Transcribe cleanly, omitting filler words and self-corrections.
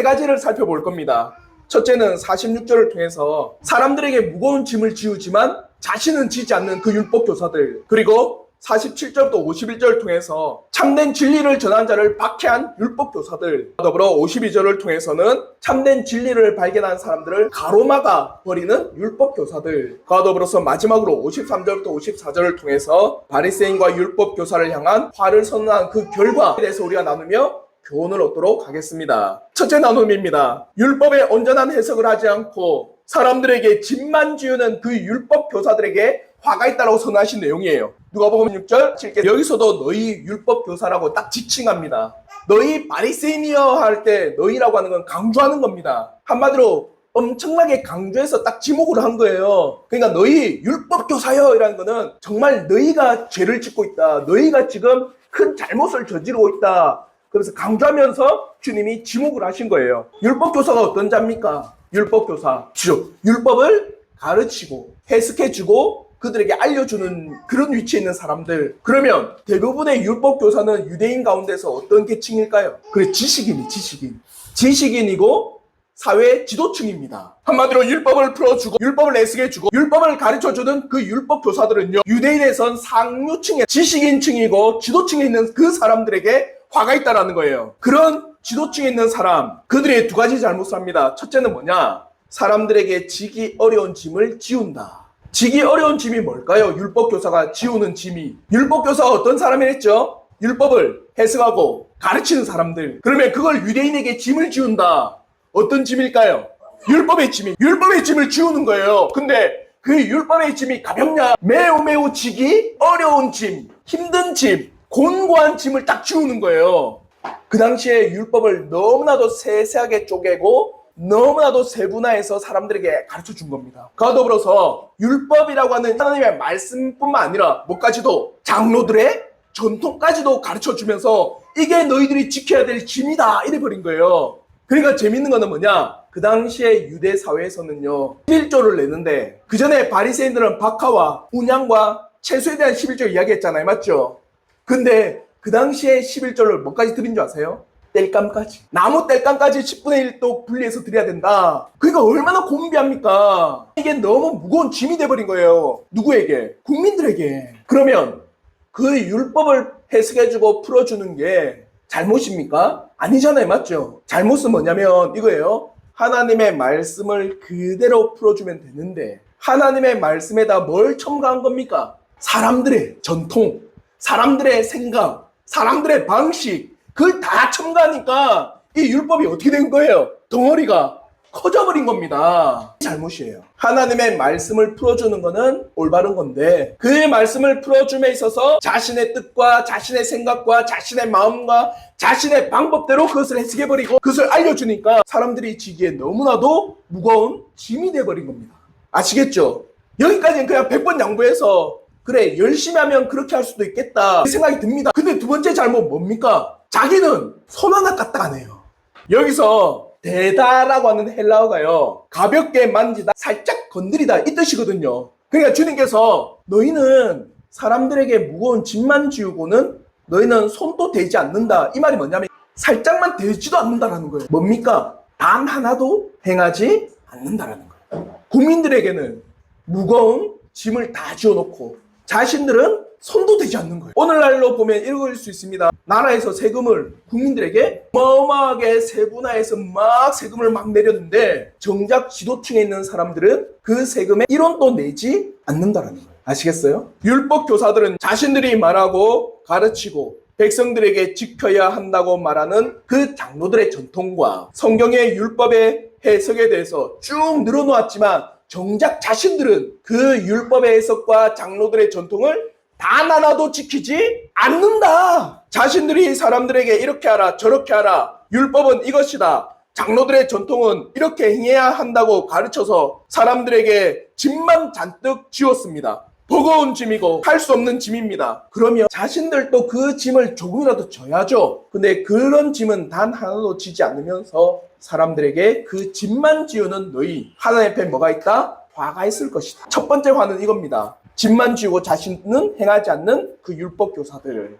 가지를 살펴볼 겁니다. 첫째는 46절을 통해서 사람들에게 무거운 짐을 지우지만 자신은 지지 않는 그 율법 교사들, 그리고 47절부터 51절을 통해서 참된 진리를 전한 자를 박해한 율법 교사들, 더불어 52절을 통해서는 참된 진리를 발견한 사람들을 가로막아 버리는 율법 교사들과 더불어서 마지막으로 53절부터 54절을 통해서 바리새인과 율법 교사를 향한 화를 선언한 그 결과에 대해서 우리가 나누며 교훈을 얻도록 하겠습니다. 첫째 나눔입니다. 율법의 온전한 해석을 하지 않고 사람들에게 짐만 지우는 그 율법 교사들에게 화가 있다고 선언하신 내용이에요. 누가복음 6절 7절 여기서도 너희 율법 교사라고 딱 지칭합니다. 너희 바리새인이여 할 때 너희라고 하는 건 강조하는 겁니다. 한마디로 엄청나게 강조해서 딱 지목을 한 거예요. 그러니까 너희 율법 교사여 이라는 거는 정말 너희가 죄를 짓고 있다. 너희가 지금 큰 잘못을 저지르고 있다. 그래서 강조하면서 주님이 지목을 하신 거예요. 율법 교사가 어떤 자입니까? 율법 교사, 율법을 가르치고 해석해주고 그들에게 알려주는 그런 위치에 있는 사람들. 그러면 대부분의 율법 교사는 유대인 가운데서 어떤 계층일까요? 그래, 지식인이고 사회 지도층입니다. 한마디로 율법을 풀어주고 율법을 해석해주고 율법을 가르쳐주는 그 율법 교사들은요, 유대인에선 상류층의 지식인층이고 지도층에 있는 그 사람들에게 화가 있다라는 거예요. 그런 지도층에 있는 사람, 그들의 두 가지 잘못을 합니다. 첫째는 뭐냐? 사람들에게 지기 어려운 짐을 지운다. 지기 어려운 짐이 뭘까요? 율법교사가 지우는 짐이. 율법교사가 어떤 사람이랬죠? 율법을 해석하고 가르치는 사람들. 그러면 그걸 유대인에게 짐을 지운다. 어떤 짐일까요? 율법의 짐을 지우는 거예요. 근데 그 율법의 짐이 가볍냐? 매우 지기 어려운 짐, 힘든 짐, 곤고한 짐을 딱 지우는 거예요. 그 당시에 율법을 너무나도 세세하게 쪼개고 너무나도 세분화해서 사람들에게 가르쳐 준 겁니다. 그와 더불어서 율법이라고 하는 하나님의 말씀뿐만 아니라 뭐까지도 장로들의 전통까지도 가르쳐 주면서 이게 너희들이 지켜야 될 짐이다 이래버린 거예요. 그러니까 재밌는 거는 뭐냐? 그 당시에 유대 사회에서는요 11조를 내는데 그 전에 바리새인들은 박하와 운양과 채소에 대한 11조 이야기했잖아요. 맞죠? 근데 그 당시에 11조를 뭐까지 드린 줄 아세요? 땔감까지. 나무 땔감까지 10분의 1도 분리해서 드려야 된다. 그러니까 얼마나 고민합니까? 이게 너무 무거운 짐이 돼버린 거예요. 누구에게? 국민들에게. 그러면 그 율법을 해석해주고 풀어주는 게 잘못입니까? 아니잖아요. 맞죠? 잘못은 뭐냐면 이거예요. 하나님의 말씀을 그대로 풀어주면 되는데 하나님의 말씀에다 뭘 첨가한 겁니까? 사람들의 전통, 사람들의 생각, 사람들의 방식, 그걸 다 첨가하니까 이 율법이 어떻게 된 거예요? 덩어리가 커져버린 겁니다. 잘못이에요. 하나님의 말씀을 풀어주는 거는 올바른 건데 그 말씀을 풀어줌에 있어서 자신의 뜻과 자신의 생각과 자신의 마음과 자신의 방법대로 그것을 해석해버리고 그것을 알려주니까 사람들이 지기에 너무나도 무거운 짐이 돼버린 겁니다. 아시겠죠? 여기까지는 그냥 100번 양보해서 그래 열심히 하면 그렇게 할 수도 있겠다 생각이 듭니다. 근데 두 번째 잘못 뭡니까? 자기는 손 하나 까딱 안 해요. 여기서 대다라고 하는 헬라어가요 가볍게 만지다, 살짝 건드리다 이 뜻이거든요. 그러니까 주님께서 너희는 사람들에게 무거운 짐만 지우고는 너희는 손도 대지 않는다. 이 말이 뭐냐면 살짝만 대지도 않는다라는 거예요. 뭡니까? 단 하나도 행하지 않는다라는 거예요. 국민들에게는 무거운 짐을 다 지어놓고 자신들은 손도 대지 않는 거예요. 오늘날로 보면 이럴 수 있습니다. 나라에서 세금을 국민들에게 어마어마하게 세분화해서 막 세금을 막 내렸는데 정작 지도층에 있는 사람들은 그 세금의 1원도 내지 않는다는 거예요. 아시겠어요? 율법 교사들은 자신들이 말하고 가르치고 백성들에게 지켜야 한다고 말하는 그 장로들의 전통과 성경의 율법의 해석에 대해서 쭉 늘어놓았지만 정작 자신들은 그 율법의 해석과 장로들의 전통을 단 하나도 지키지 않는다. 자신들이 사람들에게 이렇게 하라 저렇게 하라, 율법은 이것이다, 장로들의 전통은 이렇게 행해야 한다고 가르쳐서 사람들에게 짐만 잔뜩 지웠습니다. 버거운 짐이고 할 수 없는 짐입니다. 그러면 자신들도 그 짐을 조금이라도 져야죠. 근데 그런 짐은 단 하나도 지지 않으면서 사람들에게 그 짐만 지우는 너희, 하나님 앞에 뭐가 있다? 화가 있을 것이다. 첫 번째 화는 이겁니다. 짐만 지우고 자신은 행하지 않는 그 율법 교사들.